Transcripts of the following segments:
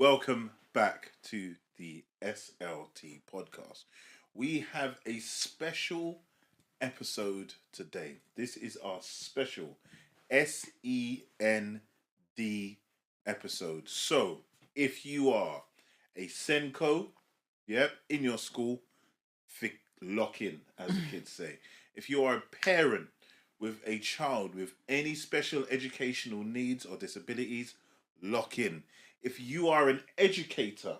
Welcome back to the SLT podcast. We have a special episode today. This is our special SEND episode. So, if you are a SENCO, in your school, lock in, as the kids say. If you are a parent with a child with any special educational needs or disabilities, lock in. If you are an educator,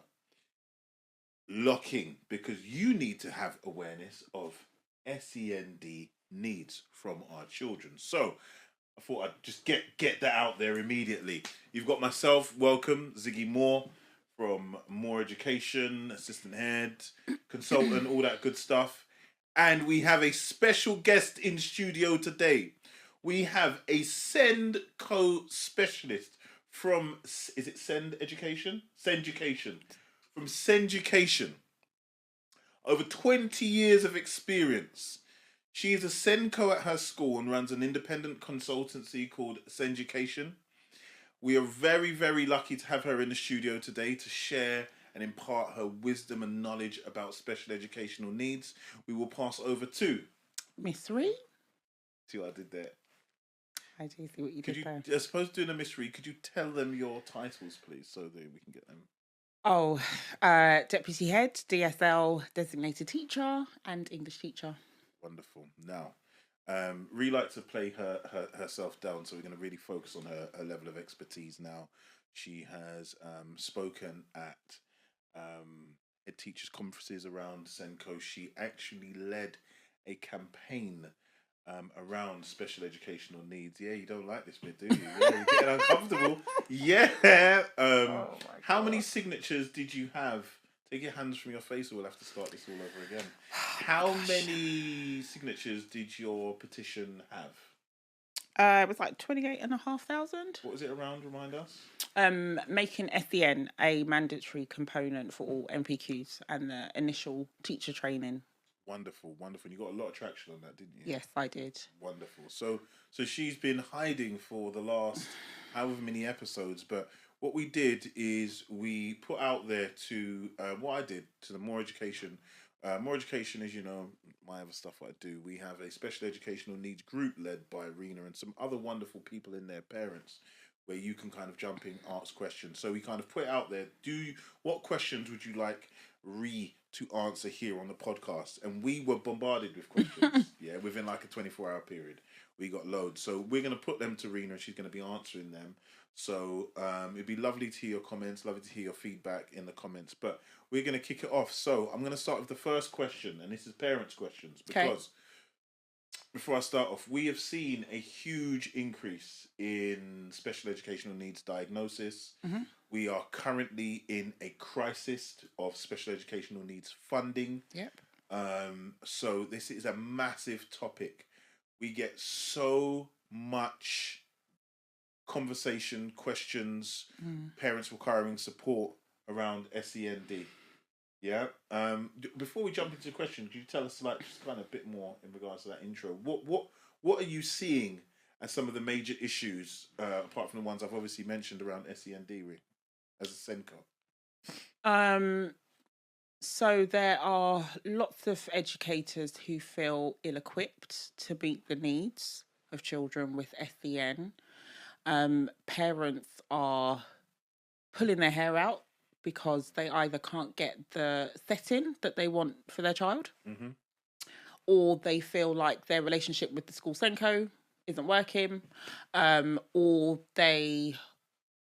lock in, because you need to have awareness of SEND needs from our children. So I thought I'd just get that out there immediately. You've got myself, welcome, Ziggy Moore from More Education, assistant head, consultant, all that good stuff. And we have a special guest in studio today. We have a SENDCO specialist from, is it SEND Education? SENDucation. From SENDucation. Over 20 years of experience. She is a SENCO at her school and runs an independent consultancy called SENDucation. We are very, very lucky to have her in the studio today to share and impart her wisdom and knowledge about special educational needs. We will pass over to Miss Ree. See what I did there? I do see what you did there. I suppose doing a mystery, could you tell them your titles, please, so that we can get them? Oh, Deputy Head, DSL, Designated Teacher, and English Teacher. Wonderful. Now, Ree likes to play herself down, so we're going to really focus on her level of expertise now. She has spoken at head teachers conferences around SENCO. She actually led a campaign around special educational needs. Yeah, you don't like this bit, do you? Yeah, you're getting uncomfortable. Yeah. How many signatures did you have? Take your hands from your face, or we'll have to start this all over again. How many signatures did your petition have? It was like 28,500. What was it around? Remind us. Making SEN a mandatory component for all MPQs and the initial teacher training. Wonderful, wonderful. You got a lot of traction on that, didn't you? Yes, I did. Wonderful. So she's been hiding for the last however many episodes, but what we did is we put out there to what I did to the More Education. More Education, as you know, my other stuff I do. We have a special educational needs group led by Rena and some other wonderful people and their parents, where you can kind of jump in, ask questions. So we kind of put it out there. What questions would you like Ree to answer here on the podcast? And we were bombarded with questions. Within like a 24-hour period, we got loads. So we're going to put them to Rena, and she's going to be answering them. So it'd be lovely to hear your comments, lovely to hear your feedback in the comments. But we're going to kick it off. So I'm going to start with the first question, and this is parents' questions, because before I start off, we have seen a huge increase in special educational needs diagnosis. Mm-hmm. We are currently in a crisis of special educational needs funding. Yep. So this is a massive topic. We get so much conversation, questions, parents requiring support around SEND. Yeah. Before we jump into the question, could you tell us just kind of a bit more in regards to that intro? What are you seeing as some of the major issues, apart from the ones I've obviously mentioned around SEND, as a SENCO? So there are lots of educators who feel ill-equipped to meet the needs of children with SEN. Parents are pulling their hair out because they either can't get the setting that they want for their child, or they feel like their relationship with the school SENCO isn't working, or they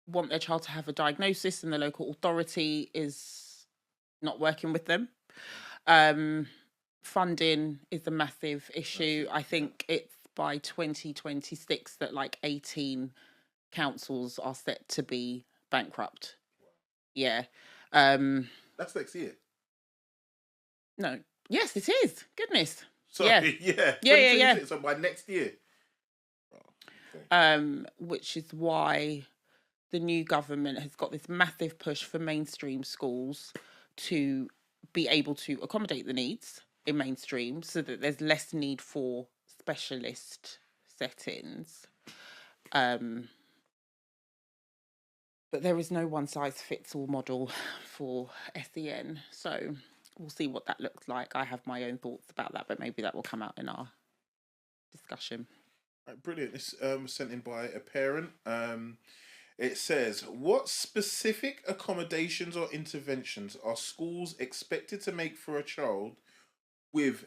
want their child to have a diagnosis and the local authority is not working with them. Funding is a massive issue. I think it's by 2026 that like 18 councils are set to be bankrupt. Yeah. That's next year. No. Yes, it is. Goodness. Sorry. Yeah. So by next year. Which is why the new government has got this massive push for mainstream schools to be able to accommodate the needs in mainstream, so that there's less need for specialist settings. but there is no one size fits all model for SEN. So we'll see what that looks like. I have my own thoughts about that, but maybe that will come out in our discussion. Right, brilliant. It's sent in by a parent. It says, what specific accommodations or interventions are schools expected to make for a child with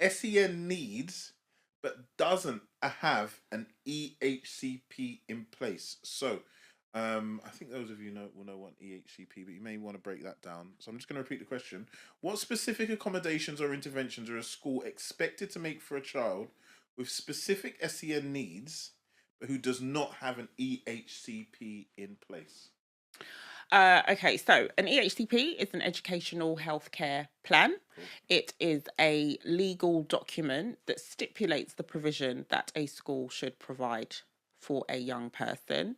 SEN needs but doesn't have an EHCP in place? So, I think those of you will know what EHCP, but you may want to break that down. So I'm just going to repeat the question. What specific accommodations or interventions are a school expected to make for a child with specific SEN needs but who does not have an EHCP in place? Okay, so an EHCP is an educational healthcare plan. Cool. It is a legal document that stipulates the provision that a school should provide for a young person.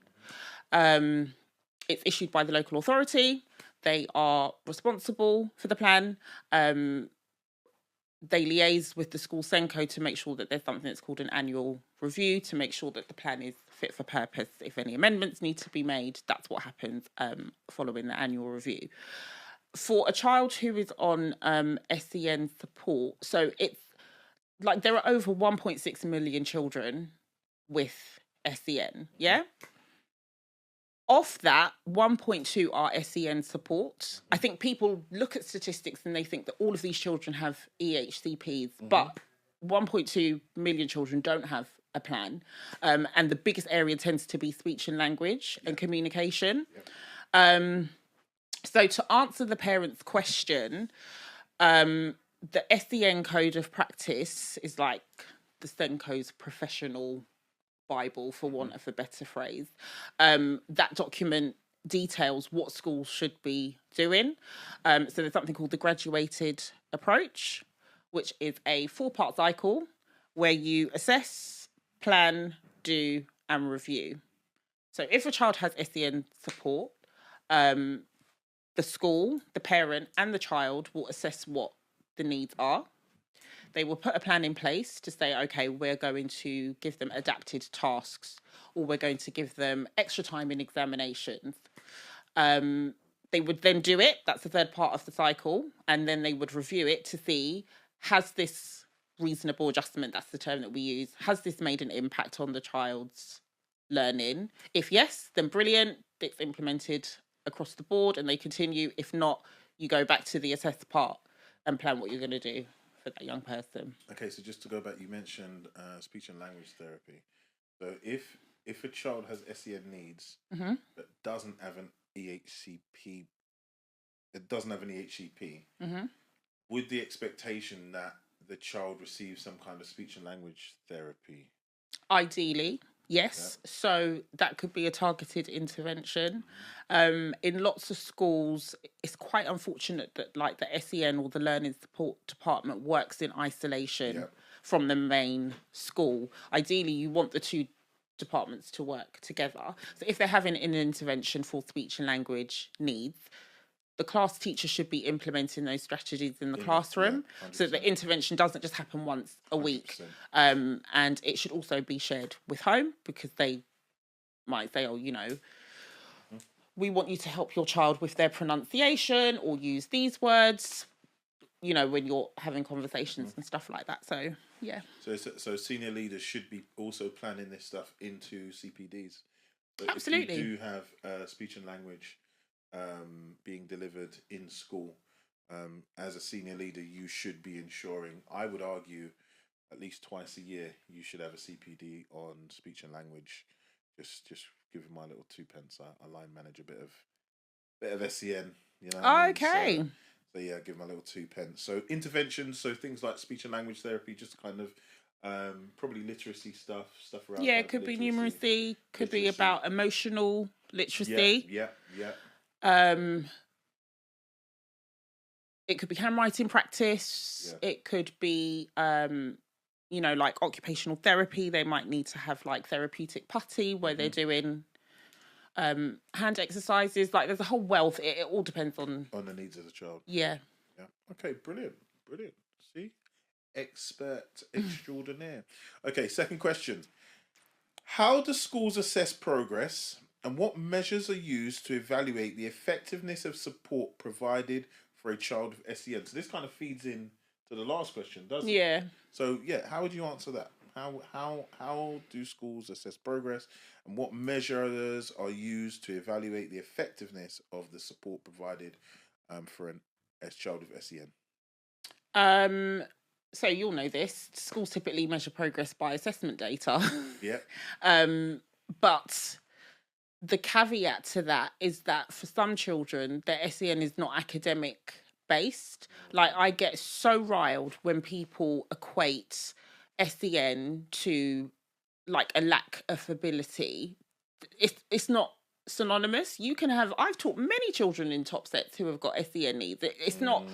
It's issued by the local authority. They are responsible for the plan. They liaise with the school SENDCO to make sure that there's something that's called an annual review to make sure that the plan is fit for purpose. If any amendments need to be made, that's what happens following the annual review. For a child who is on SEN support, so it's like there are over 1.6 million children with SEN, yeah? Of that, 1.2 are SEN support. I think people look at statistics and they think that all of these children have EHCPs, but 1.2 million children don't have a plan. And the biggest area tends to be speech and language and communication. So to answer the parent's question, the SEN code of practice is like the SENCO's professional Bible, for want of a better phrase. That document details what schools should be doing. So there's something called the graduated approach, which is a 4-part cycle where you assess, plan, do, and review. So if a child has SEN support, the school, the parent, and the child will assess what the needs are. They will put a plan in place to say, okay, we're going to give them adapted tasks, or we're going to give them extra time in examinations. They would then do it. That's the third part of the cycle. And then they would review it to see, has this reasonable adjustment, that's the term that we use, has this made an impact on the child's learning? If yes, then brilliant. It's implemented across the board and they continue. If not, you go back to the assess part and plan what you're going to do for that young person. Okay, so just to go back, you mentioned speech and language therapy. So if a child has SEN needs but doesn't have an EHCP, with the expectation that the child receives some kind of speech and language therapy? Ideally, yes. Yeah. So that could be a targeted intervention. In lots of schools, it's quite unfortunate that like the SEN or the learning support department works in isolation from the main school. Ideally, you want the two departments to work together. So if they're having an intervention for speech and language needs, the class teacher should be implementing those strategies in the classroom, so that the intervention doesn't just happen once a week. And it should also be shared with home, because they might say, oh, you know, we want you to help your child with their pronunciation or use these words, you know, when you're having conversations and stuff like that. So, yeah. So senior leaders should be also planning this stuff into CPDs. So absolutely. If you do have speech and language being delivered in school, as a senior leader, you should be ensuring, I would argue, at least twice a year, you should have a CPD on speech and language. Just give my little 2 pence. I line manage a bit of SEN, you know. Okay. So yeah, give my little 2 pence. So interventions, so things like speech and language therapy, just kind of probably literacy stuff around. Yeah, it could be numeracy, could be about emotional literacy. Yeah. It could be handwriting practice. Yeah. It could be, you know, like occupational therapy. They might need to have like therapeutic putty where they're doing hand exercises. Like there's a whole wealth. It all depends on the needs of the child. Yeah. Okay, brilliant. See, expert extraordinaire. Okay, second question. How do schools assess progress And what measures are used to evaluate the effectiveness of support provided for a child with SEN? So this kind of feeds in to the last question, doesn't it? Yeah. So yeah, how would you answer that? How do schools assess progress, and what measures are used to evaluate the effectiveness of the support provided for an S child with SEN? So you'll know this. Schools typically measure progress by assessment data. Yeah. But the caveat to that is that for some children, their SEN is not academic based. Like, I get so riled when people equate SEN to like a lack of ability. It's not synonymous. You can have, I've taught many children in top sets who have got SEN needs. It's not,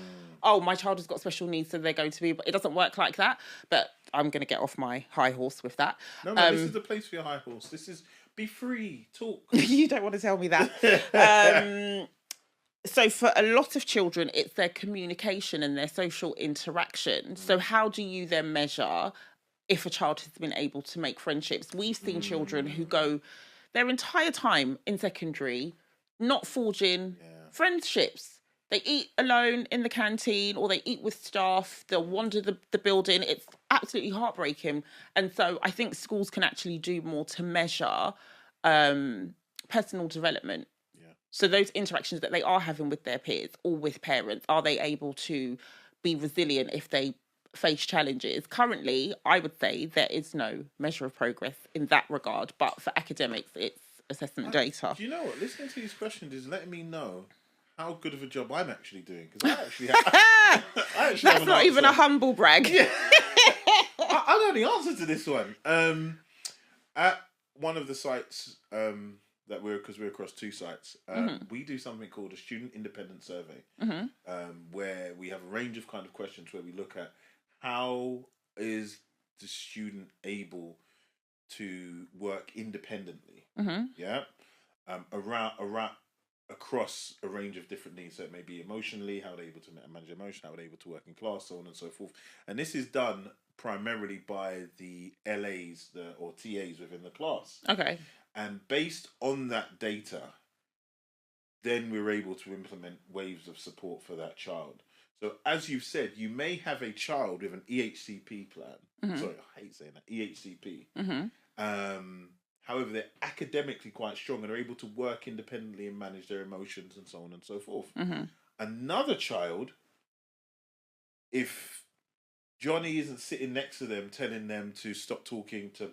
oh, my child has got special needs, so they're going to be, but it doesn't work like that. But I'm going to get off my high horse with that. No, this is the place for your high horse. This is be free, talk. You don't want to tell me that. So for a lot of children, it's their communication and their social interaction. So how do you then measure if a child has been able to make friendships? We've seen children who go their entire time in secondary not forging friendships. They eat alone in the canteen or they eat with staff. They'll wander the building. It's absolutely heartbreaking. And so I think schools can actually do more to measure personal development. So those interactions that they are having with their peers or with parents, are they able to be resilient if they face challenges? Currently, I would say there is no measure of progress in that regard. But for academics, it's assessment data. Do you know what? Listening to these questions is letting me know how good of a job I'm actually doing. Because I actually have... That's not even a humble brag. Yeah. I know the answer to this one. At one of the sites... that because we're across two sites, we do something called a student independent survey, where we have a range of kind of questions where we look at how is the student able to work independently, around across a range of different needs. So it may be emotionally, how they're able to manage emotion, how they're able to work in class, so on and so forth. And this is done primarily by the LAs or TAs within the class. Okay. And based on that data, then we're able to implement waves of support for that child. So as you've said, you may have a child with an EHCP plan. Sorry, I hate saying that, EHCP. However, they're academically quite strong and are able to work independently and manage their emotions and so on and so forth. Another child, if Johnny isn't sitting next to them telling them to stop talking to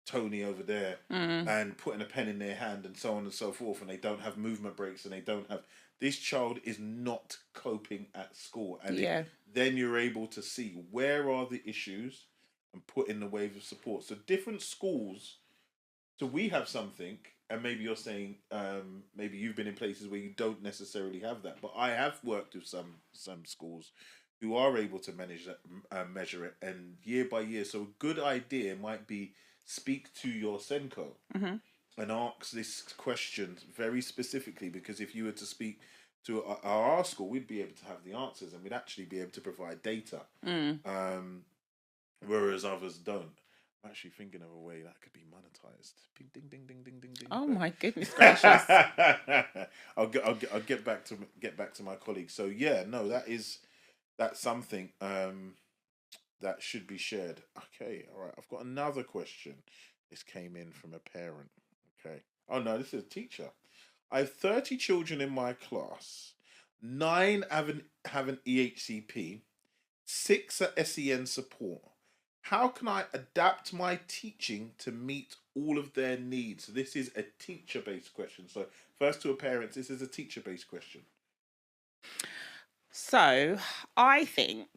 Tony over there and putting a pen in their hand and so on and so forth, and they don't have movement breaks and they don't have... This child is not coping at school. And then you're able to see where are the issues and put in the wave of support. So different schools... So we have something, and maybe you're saying maybe you've been in places where you don't necessarily have that. But I have worked with some schools who are able to manage that, measure it, and year by year. So a good idea might be speak to your SENDCO and ask this question very specifically, because if you were to speak to our school, we'd be able to have the answers and we'd actually be able to provide data, whereas others don't. I'm actually thinking of a way that could be monetized. Ding, ding, ding, ding, ding, ding, ding. Oh my goodness gracious! I'll get back to my colleagues. So yeah, no, that's something that should be shared. Okay, all right. I've got another question. This came in from a parent. Okay. Oh no, this is a teacher. I have 30 children in my class. 9 have an EHCP. 6 are SEN support. How can I adapt my teaching to meet all of their needs? So this is a teacher-based question. So first to a parent, this is a teacher-based question. So I think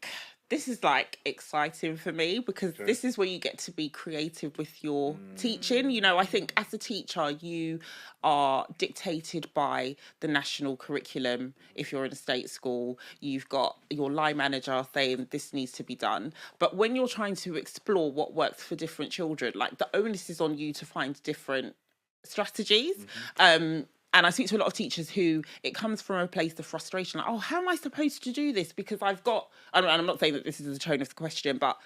this is like exciting for me because this is where you get to be creative with your teaching. You know, I think as a teacher, you are dictated by the national curriculum. If you're in a state school, you've got your line manager saying this needs to be done. But when you're trying to explore what works for different children, like the onus is on you to find different strategies. And I speak to a lot of teachers who it comes from a place of frustration. Like, oh, how am I supposed to do this? Because I've got, and I'm not saying that this is the tone of the question, but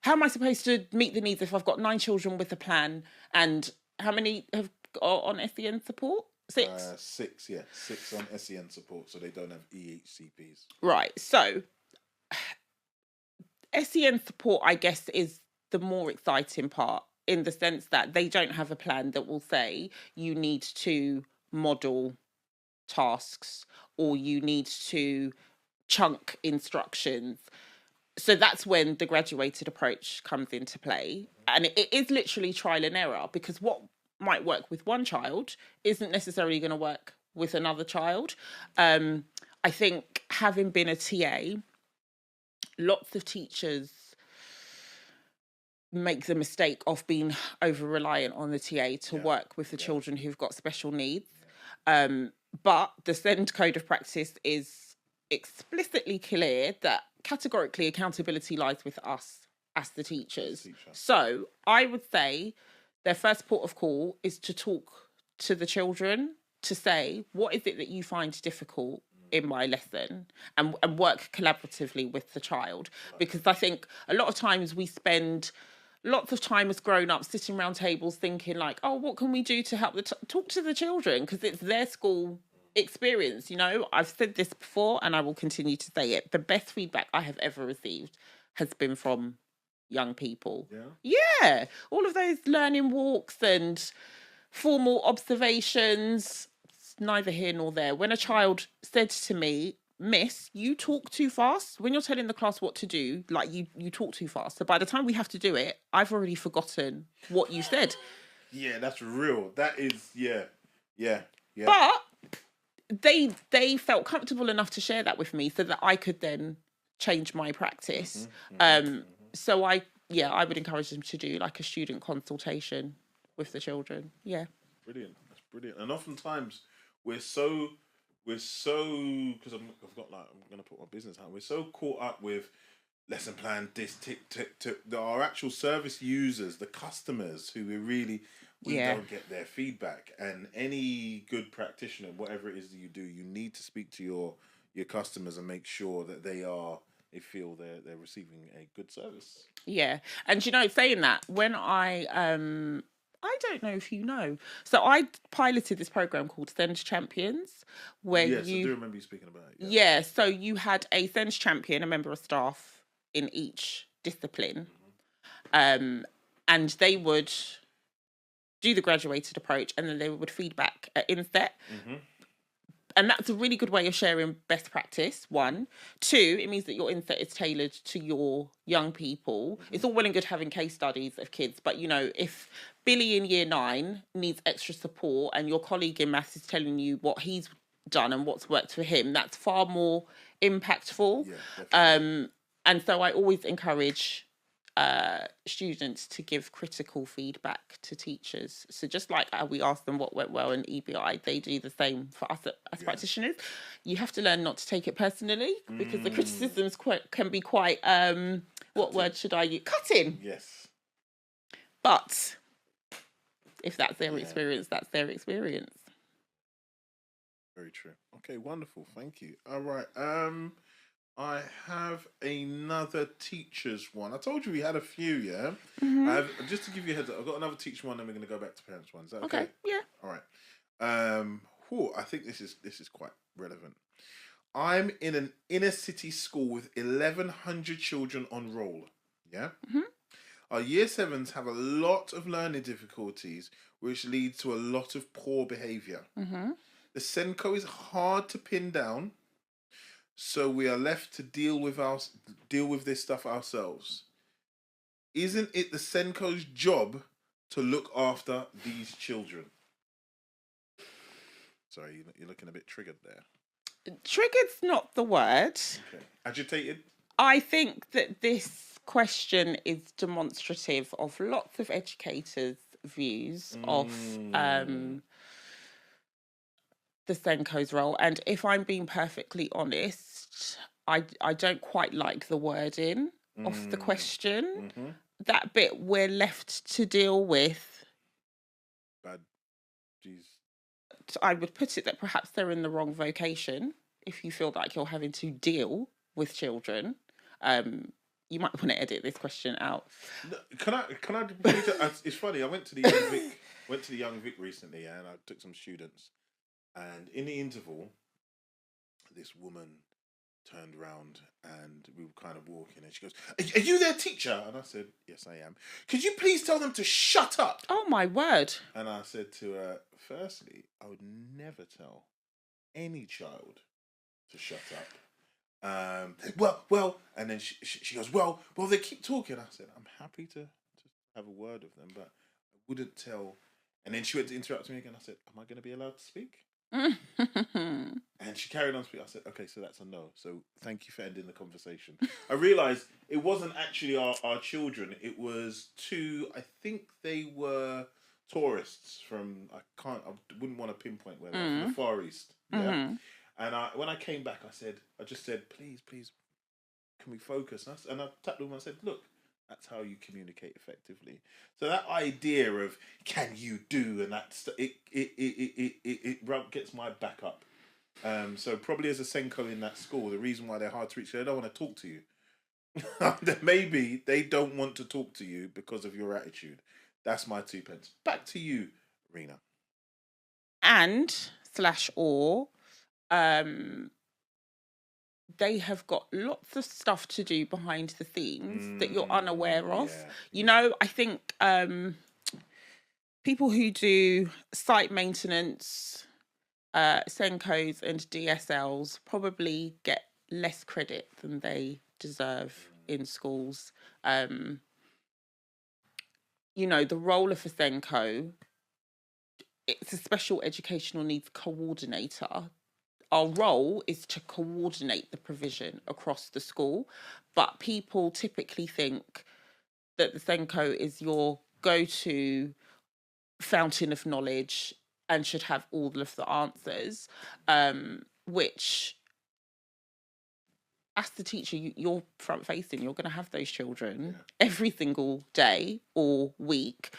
how am I supposed to meet the needs if I've got 9 children with a plan and How many have got on SEN support? 6? 6, yeah. 6 on SEN support, so they don't have EHCPs. Right. So SEN support, I guess, is the more exciting part in the sense that they don't have a plan that will say you need to model tasks or you need to chunk instructions. So that's when the graduated approach comes into play. And it is literally trial and error, because what might work with one child isn't necessarily going to work with another child. I think, having been a TA, lots of teachers make the mistake of being over reliant on the TA to work with the children who've got special needs. But the SEND code of practice is explicitly clear that categorically accountability lies with us as the teachers. So I would say their first port of call is to talk to the children, to say, what is it that you find difficult in my lesson, and work collaboratively with the child. Because I think a lot of times we spend lots of time as grown-ups sitting around tables thinking like, oh, what can we do to help talk to the children, because it's their school experience. You know, I've said this before and I will continue to say it. The best feedback I have ever received has been from young people. Yeah. All of those learning walks and formal observations, it's neither here nor there. When a child said to me, Miss, you talk too fast. When you're telling the class what to do, like you talk too fast. So by the time we have to do it, I've already forgotten what you said. Yeah, that's real. That is, yeah. But they felt comfortable enough to share that with me so that I could then change my practice. So I would encourage them to do like a student consultation with the children. Yeah. Brilliant. That's brilliant. And oftentimes we're so because I'm gonna put my business out. We're so caught up with lesson plan, this tick tick tick. Our actual service users, the customers, who we don't get their feedback. And any good practitioner, whatever it is that you do, you need to speak to your customers and make sure that they feel they're receiving a good service. Yeah. And you know, saying that, when I don't know if you know. So I piloted this program called SEND Champions, where I do remember you speaking about it. Yeah. So you had a SEND champion, a member of staff in each discipline, and they would do the graduated approach, and then they would feedback at inset. And that's a really good way of sharing best practice, 1. 2, it means that your inset is tailored to your young people. It's all well and good having case studies of kids, but, you know, if Billy in year 9 needs extra support and your colleague in maths is telling you what he's done and what's worked for him, that's far more impactful. And so I always encourage students to give critical feedback to teachers. So just like we ask them what went well in EBI, they do the same for us as practitioners. You have to learn not to take it personally, because the criticisms can be quite, what word should I use? Cutting. Yes. But if that's their experience, that's their experience. Very true. Okay, wonderful. Thank you. All right. I have another teacher's one. I told you we had a few, yeah? Just to give you a heads up, I've got another teacher one, then we're going to go back to parents one. Is that okay? Yeah. All right. I think this is quite relevant. I'm in an inner city school with 1,100 children on roll, yeah? Our year 7s have a lot of learning difficulties, which leads to a lot of poor behaviour. The SENDCO is hard to pin down, so we are left to deal with this stuff ourselves. Isn't it the SENDCO's job to look after these children? Sorry, you're looking a bit triggered there. Triggered's not the word. Okay. Agitated? I think that this question is demonstrative of lots of educators' views of the SENDCO's role. And if I'm being perfectly honest, I don't quite like the wording of the question. That bit, we're left to deal with. Bad. Jeez. I would put it that perhaps they're in the wrong vocation. If you feel like you're having to deal with children, you might want to edit this question out. No, can I? It's funny. I went to the Young Vic Went to the Young Vic recently, and I took some students. And in the interval, this woman turned around and we were kind of walking, and she goes, are you their teacher? And I said, yes, I am. Could you please tell them to shut up? Oh, my word. And I said to her, firstly, I would never tell any child to shut up. Well, and then she goes, well, they keep talking. I said, I'm happy to have a word with them, but I wouldn't tell. And then she went to interrupt me again. I said, am I going to be allowed to speak? And she carried on speaking. I said, okay, so that's a no. So thank you for ending the conversation. I realised it wasn't actually our children. It was two, I think they were tourists from, I wouldn't want to pinpoint where they're from the Far East. Yeah. And when I came back, I just said, please, can we focus? And I tapped them and I said, look, that's how you communicate effectively. So that idea of can you do, and it gets my back up. So probably as a SENCO in that school, the reason why they're hard to reach, they don't want to talk to you. Maybe they don't want to talk to you because of your attitude. That's my 2 pence. Back to you, Rena. And/or they have got lots of stuff to do behind the scenes that you're unaware of. Yeah. You know, I think people who do site maintenance, SENCOs and DSLs probably get less credit than they deserve in schools. You know, the role of a SENCO, it's a special educational needs coordinator. Our role is to coordinate the provision across the school, but people typically think that the SENCO is your go-to fountain of knowledge and should have all of the answers, which, as the teacher, you're front-facing. You're going to have those children every single day or week.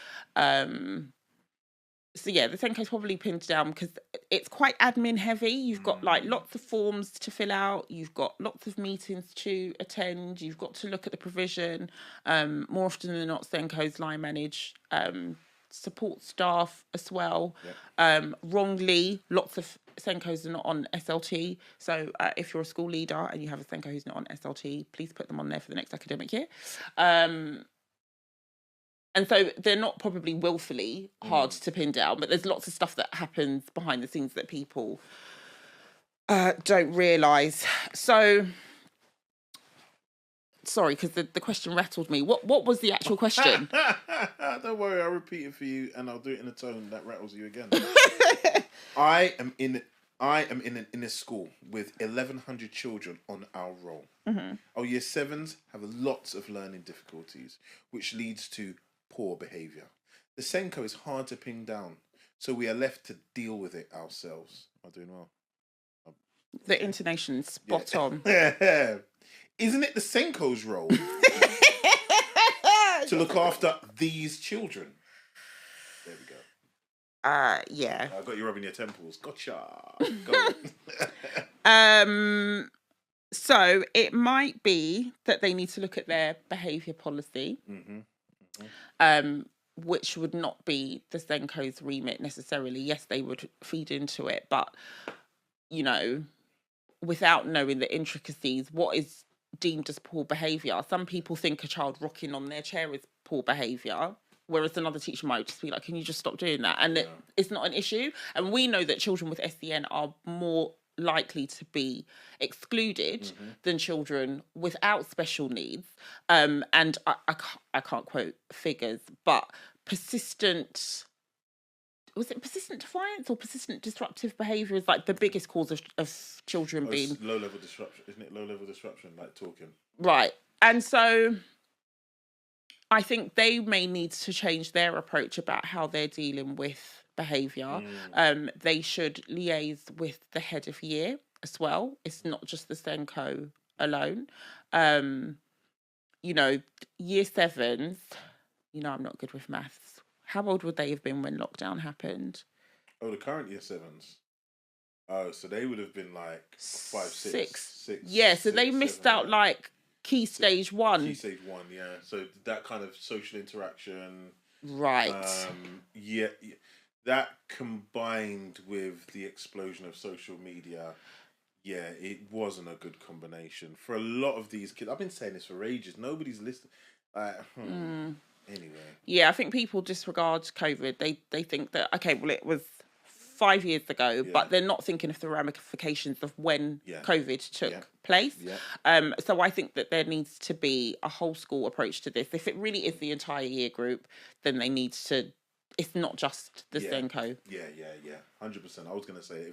So yeah, the SENCO is probably pinned down because it's quite admin heavy. You've got like lots of forms to fill out. You've got lots of meetings to attend. You've got to look at the provision. More often than not, SENCOs line manage support staff as well. Wrongly, lots of SENCOs are not on SLT. So if you're a school leader and you have a SENCO who's not on SLT, please put them on there for the next academic year. And so they're not probably willfully hard to pin down, but there's lots of stuff that happens behind the scenes that people don't realise. So, sorry, because the question rattled me. What was the actual question? Don't worry, I'll repeat it for you, and I'll do it in a tone that rattles you again. I am in a school with 1,100 children on our roll. Our year 7s have lots of learning difficulties, which leads to poor behaviour. The SENCO is hard to pin down, so we are left to deal with it ourselves. Am I doing well? The intonation's spot on. Isn't it the SENCO's role to look after these children? There we go. Yeah. I got you rubbing your temples. Gotcha. Go. So it might be that they need to look at their behaviour policy, which would not be the SENCO's remit necessarily. Yes, they would feed into it, but, you know, without knowing the intricacies, what is deemed as poor behaviour? Some people think a child rocking on their chair is poor behaviour, whereas another teacher might just be like, can you just stop doing that? And it's not an issue. And we know that children with SEN are more likely to be excluded than children without special needs. And I can't quote figures, but persistent defiance or persistent disruptive behaviour is like the biggest cause of children being low-level disruption, isn't it? Low-level disruption, like talking. Right. And so I think they may need to change their approach about how they're dealing with behaviour. They should liaise with the head of year as well. It's not just the SENCO alone. You know, year 7s, you know, I'm not good with maths. How old would they have been when lockdown happened? Oh, the current year 7s. Oh, so they would have been like 5, 6. Yeah, so they missed out like key stage 1. Key stage 1, yeah. So that kind of social interaction. Right. Yeah, that combined with the explosion of social media, yeah, it wasn't a good combination for a lot of these kids. I've been saying this for ages. Nobody's listening. Anyway, Yeah, I think people disregard COVID. They think that, okay, well, it was 5 years ago, yeah, but they're not thinking of the ramifications of when yeah, COVID yeah, took place. yeah, So I think that there needs to be a whole school approach to this. If it really is the entire year group, then they need to. It's not just the yeah, SENCO. yeah. 100%. I was gonna say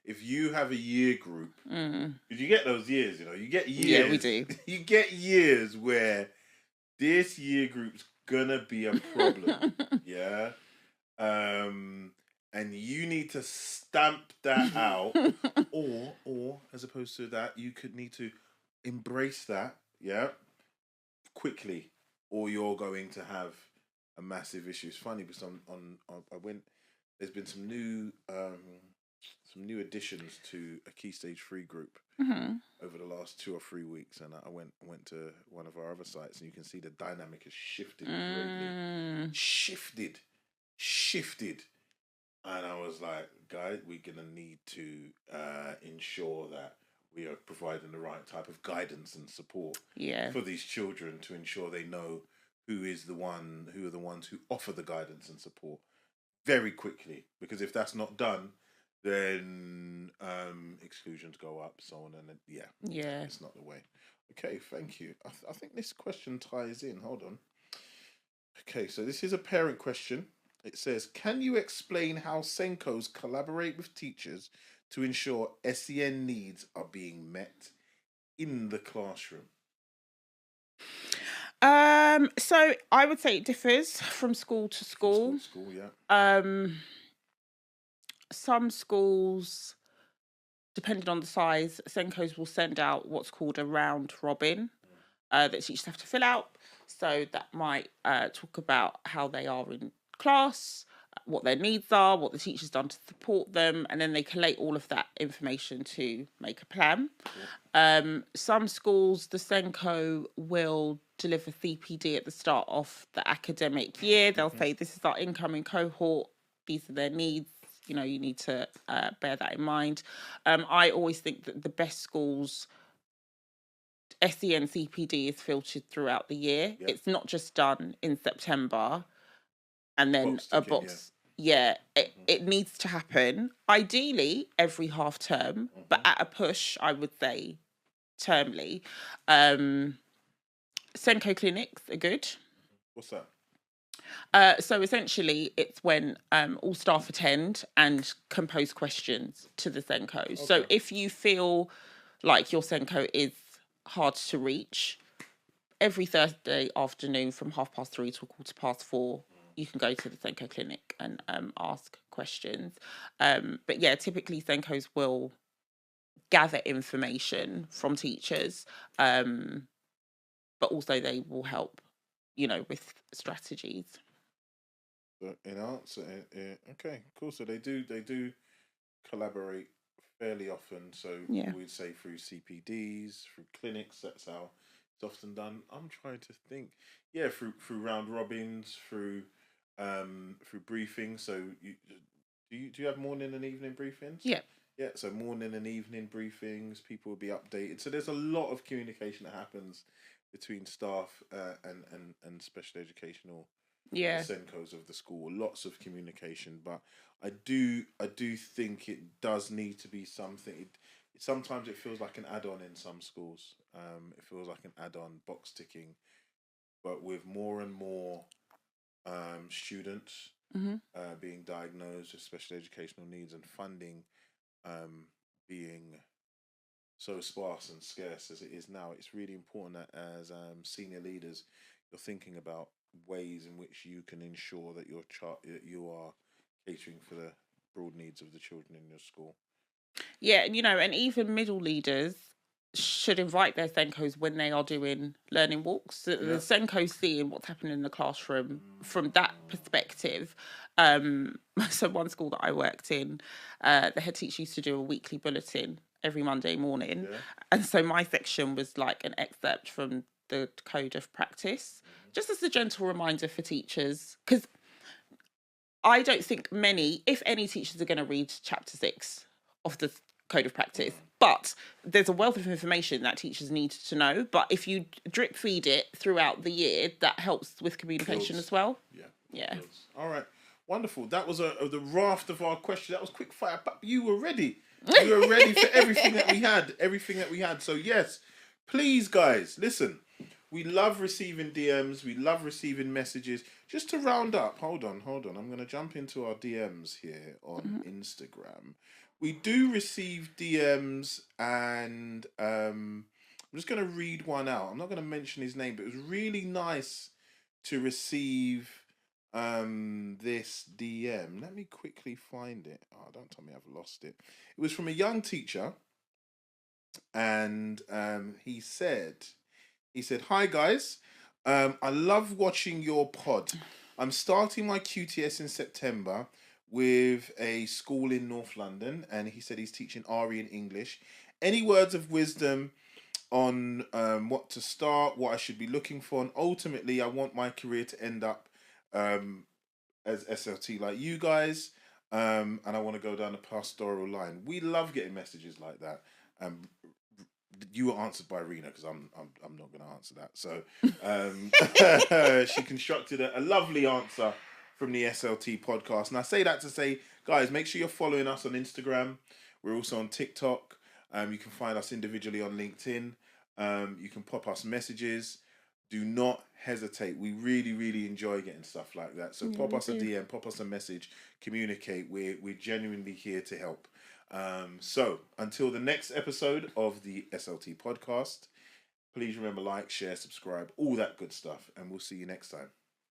if you have a year group, because you get those years, you get Yeah, we years, do. you get years where this year group's gonna be a problem. Yeah. And you need to stamp that out, or as opposed to that, you could need to embrace that, yeah, quickly, or you're going to have a massive issue. It's funny because I went. There's been some new additions to a Key Stage 3 group over the last 2 or 3 weeks, and I went to one of our other sites, and you can see the dynamic has shifted greatly. Shifted, and I was like, guys, we're gonna need to ensure that we are providing the right type of guidance and support for these children to ensure they know who are the ones who offer the guidance and support very quickly. Because if that's not done, then exclusions go up, so on, and Yeah. it's not the way. Okay, thank you. I think this question ties in. Hold on. Okay, so this is a parent question. It says, can you explain how SENCOs collaborate with teachers to ensure SEN needs are being met in the classroom? So I would say it differs from school to school. School, yeah. Some schools, depending on the size, SENCOs will send out what's called a round robin that teachers have to fill out. So that might talk about how they are in class, what their needs are, what the teacher's done to support them, and then they collate all of that information to make a plan. Some schools, the SENCO will deliver CPD at the start of the academic year. They'll say, this is our incoming cohort, these are their needs. You need to bear that in mind. I always think that the best schools, SEN CPD is filtered throughout the year. Yep. It's not just done in September and then a box. Yeah, it needs to happen. Ideally, every half term, but at a push, I would say termly. SENCO clinics are good. What's that? So essentially, it's when all staff attend and can pose questions to the SENCO. Okay. So if you feel like your SENCO is hard to reach, every Thursday afternoon from 3:30 to 4:15, you can go to the SENCO clinic and ask questions. But yeah, typically SENCOs will gather information from teachers, but also they will help, with strategies. In answer, okay, cool. So they do collaborate fairly often. So we'd say through CPDs, through clinics. That's how it's often done. I'm trying to think. Yeah, through round robins, through briefings. So do you have morning and evening briefings? Yeah. Yeah. So morning and evening briefings. People will be updated. So there's a lot of communication that happens between staff and special educational. Yeah. The SENCOs of the school, lots of communication, but I do think it does need to be something. Sometimes it feels like an add-on in some schools. It feels like an add-on, box ticking, but with more and more students being diagnosed with special educational needs and funding being so sparse and scarce as it is now, it's really important that as senior leaders, you're thinking about ways in which you can ensure that you are catering for the broad needs of the children in your school. Yeah, and even middle leaders should invite their SENCOs when they are doing learning walks. The SENCOs seeing what's happening in the classroom from that perspective. So one school that I worked in, the head teacher used to do a weekly bulletin every Monday morning. Yeah. And so my section was like an excerpt from the code of practice, just as a gentle reminder for teachers, because I don't think many, if any, teachers are going to read chapter 6 of the code of practice. But there's a wealth of information that teachers need to know. But if you drip feed it throughout the year, that helps with communication as well. Yeah. All right. Wonderful. That was the raft of our questions. That was quick fire. But you were ready. You were ready for everything that we had. Everything that we had. So yes, please, guys, listen. We love receiving DMs. We love receiving messages. Just to round up, hold on. I'm going to jump into our DMs here on Instagram. We do receive DMs, and I'm just going to read one out. I'm not going to mention his name, but it was really nice to receive this DM. Let me quickly find it. Oh, don't tell me I've lost it. It was from a young teacher, and he said, "Hi guys, I love watching your pod. I'm starting my QTS in September with a school in North London," and he said he's teaching RE in English. "Any words of wisdom on what to start, what I should be looking for, and ultimately I want my career to end up as SLT like you guys, and I want to go down the pastoral line." We love getting messages like that. You were answered by Rena, because I'm not going to answer that. So she constructed a lovely answer from the SLT podcast. And I say that to say, guys, make sure you're following us on Instagram. We're also on TikTok. You can find us individually on LinkedIn. You can pop us messages. Do not hesitate. We really, really enjoy getting stuff like that. So pop us a DM, pop us a message, communicate. We're genuinely here to help. So until the next episode of the SLT podcast, please remember, like, share, subscribe, all that good stuff, and we'll see you next time.